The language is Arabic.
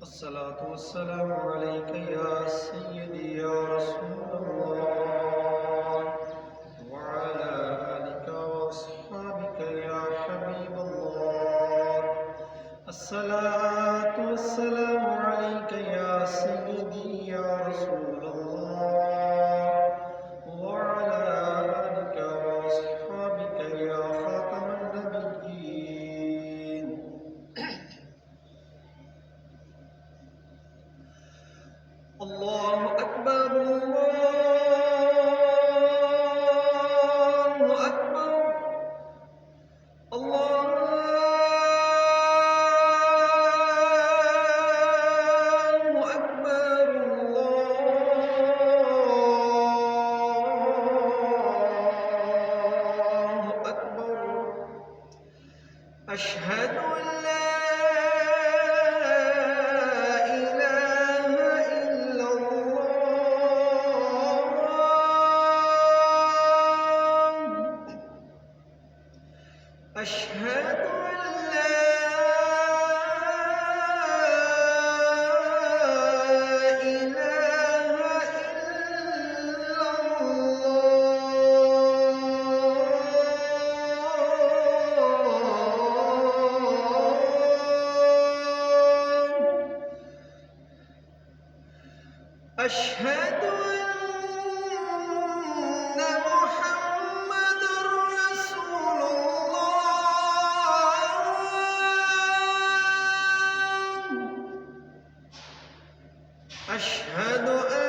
الصلاة والسلام عليك يا سيدي يا رسول الله وعلى آلك وأصحابك يا حبيب الله. الصلاة والسلام عليك يا سيدي يا رسول الله وعلى آلك وأصحابك يا خاتم النبيين. الله أكبر الله أكبر الله أكبر الله أكبر. أشهد أن لا أشهد أن لا إله إلا الله. أشهد أن محمدًا رسول الله. أشهد أن